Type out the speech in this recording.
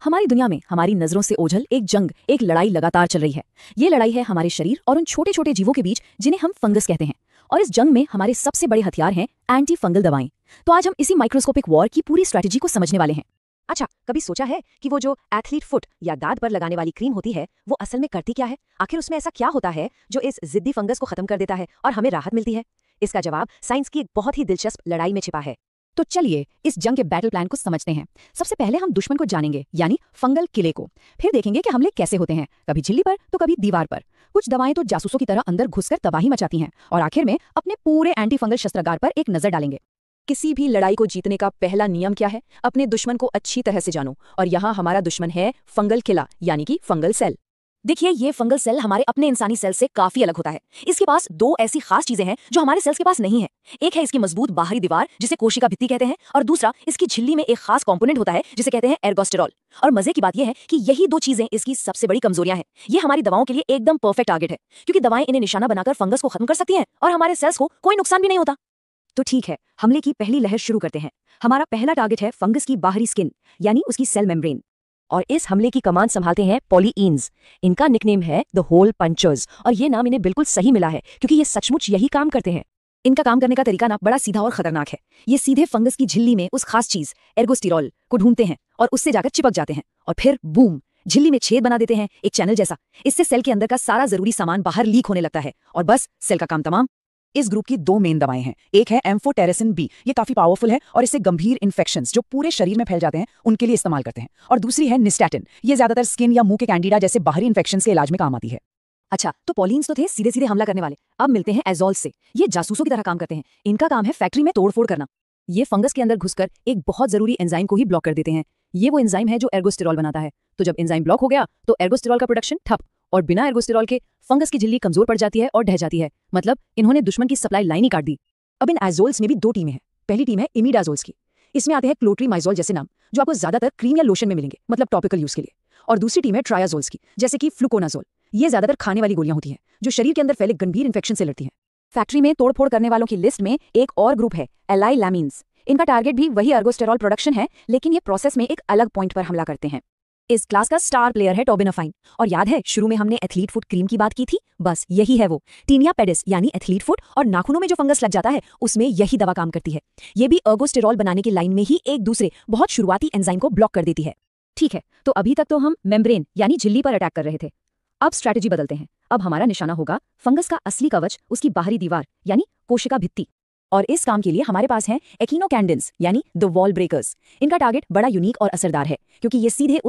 हमारी दुनिया में हमारी नजरों से ओझल एक जंग, एक लड़ाई लगातार चल रही है। ये लड़ाई है हमारे शरीर और उन छोटे छोटे जीवों के बीच जिन्हें हम फंगस कहते हैं। और इस जंग में हमारे सबसे बड़े हथियार हैं एंटी फंगल दवाएं। तो आज हम इसी माइक्रोस्कोपिक वॉर की पूरी स्ट्रैटेजी को समझने वाले हैं। अच्छा, कभी सोचा है कि वो जो एथलीट फुट या दांत पर लगाने वाली क्रीम होती है वो असल में करती क्या है? आखिर उसमें ऐसा क्या होता है जो इस जिद्दी फंगस को खत्म कर देता है और हमें राहत मिलती है? इसका जवाब साइंस की एक बहुत ही दिलचस्प लड़ाई में छिपा है। तो चलिए इस जंग के बैटल प्लान को समझते हैं। सबसे पहले हम दुश्मन को जानेंगे, यानी फंगल किले को। फिर देखेंगे कि हमले कैसे होते हैं, कभी झिल्ली पर तो कभी दीवार पर। कुछ दवाएं तो जासूसों की तरह अंदर घुसकर तबाही मचाती हैं। और आखिर में अपने पूरे एंटी फंगल शस्त्रागार पर एक नजर डालेंगे। किसी भी लड़ाई को जीतने का पहला नियम क्या है? अपने दुश्मन को अच्छी तरह से जानो। और यहाँ हमारा दुश्मन है फंगल किला, यानी कि फंगल सेल। देखिए, ये फंगल सेल हमारे अपने इंसानी सेल से काफी अलग होता है। इसके पास दो ऐसी खास चीजें हैं जो हमारे सेल्स के पास नहीं है। एक है इसकी मजबूत बाहरी दीवार, जिसे कोशिका भित्ति कहते हैं, और दूसरा इसकी झिल्ली में एक खास कंपोनेंट होता है जिसे कहते हैं एर्गोस्टेरॉल। और मजे की बात यह है कि यही दो चीजें इसकी सबसे बड़ी कमजोरियां हैं। ये हमारी दवाओं के लिए एकदम परफेक्ट टारगेट है, क्योंकि दवाएं इन्हें निशाना बनाकर फंगस को खत्म कर सकती हैं और हमारे सेल्स को कोई नुकसान भी नहीं होता। तो ठीक है, हमले की पहली लहर शुरू करते हैं। हमारा पहला टारगेट है फंगस की बाहरी स्किन, यानी उसकी सेल मेम्ब्रेन। और इस हमले की कमान संभालते हैं पॉलीइन्स। इनका निकनेम है द होल पंचर्स, और ये नाम इन्हें बिल्कुल सही मिला है क्योंकि ये सचमुच यही काम करते हैं। इनका काम करने का तरीका ना बड़ा सीधा और खतरनाक है। ये सीधे फंगस की झिल्ली में उस खास चीज एर्गोस्टेरॉल को ढूंढते हैं और उससे जाकर चिपक जाते हैं, और फिर बूम, झिल्ली में छेद बना देते हैं, एक चैनल जैसा। इससे सेल के अंदर का सारा जरूरी सामान बाहर लीक होने लगता है और बस सेल का काम तमाम। इस ग्रुप की दो मेन दवाएं हैं। एक है एम्फोटेरेसिन बी, ये काफी पावरफुल है और इससे गंभीर इन्फेक्शंस जो पूरे शरीर में फैल जाते हैं उनके लिए इस्तेमाल करते हैं। और दूसरी है निस्टैटिन, ये ज्यादातर स्किन या मुंह के कैंडिडा जैसे बाहरी इन्फेक्शंस के इलाज में काम आती है। अच्छा, तो पॉलिन्स तो थे सीधे सीधे हमला करने वाले। अब मिलते हैं एजोल से। ये जासूसों की तरह काम करते हैं। इनका काम है फैक्ट्री में तोड़फोड़ करना। ये फंगस के अंदर घुसकर एक बहुत जरूरी एंजाइम को ही ब्लॉक कर देते हैं। ये वो एंजाइम है जो एर्गोस्टेरॉल बनाता है। तो जब एंजाइम ब्लॉक हो गया तो एर्गोस्टेरॉल का प्रोडक्शन ठप, और बिना एर्गोस्टेरॉल के फंगस की झिल्ली कमजोर पड़ जाती है और ढह जाती है। मतलब इन्होंने दुश्मन की सप्लाई लाइन ही काट दी। अब इन एजोल्स में भी दो टीमें हैं। पहली टीम है इमिडाजोल्स की। इसमें आते हैं क्लोट्रीमाइजोल जैसे नाम, जो आपको ज्यादातर क्रीम या लोशन में मिलेंगे, मतलब टॉपिकल यूज के लिए। और दूसरी टीम है ट्रायाजोल्स की, जैसे कि फ्लुकोनाजोल। ये ज्यादातर खाने वाली गोलियां होती हैं जो शरीर के अंदर फैले गंभीर इंफेक्शन से लड़ती हैं। फैक्ट्री में तोड़फोड़ करने वालों की लिस्ट में एक और ग्रुप है, एलाइलामीन्स। इनका टारगेट भी वही एर्गोस्टेरॉल प्रोडक्शन है, लेकिन ये प्रोसेस में एक अलग पॉइंट पर हमला करते हैं। इस क्लास का स्टार प्लेयर है टोबिनोफाइन। और याद है शुरू में हमने एथलीट फुट क्रीम की बात की थी? बस यही है वो। टीनिया पेडिस यानी एथलीट फुट, और नाखूनों में जो फंगस लग जाता है उसमें यही दवा काम करती है। ये भी एर्गोस्टेरॉल बनाने की लाइन में ही एक दूसरे बहुत शुरुआती एंजाइम को ब्लॉक कर देती है। ठीक है, तो अभी तक तो हम मेम्ब्रेन यानी झिल्ली पर अटैक कर रहे थे। अब स्ट्रैटेजी बदलते हैं। अब हमारा निशाना होगा फंगस का असली कवच, उसकी बाहरी दीवार यानी कोशिका भित्ति। और इस काम के लिए हमारे पास हैं एकिनोकैंडिन्स यानी द वॉल ब्रेकर्स। इनका टारगेट बड़ा यूनिक और असरदार है, क्योंकि ये सीधे उस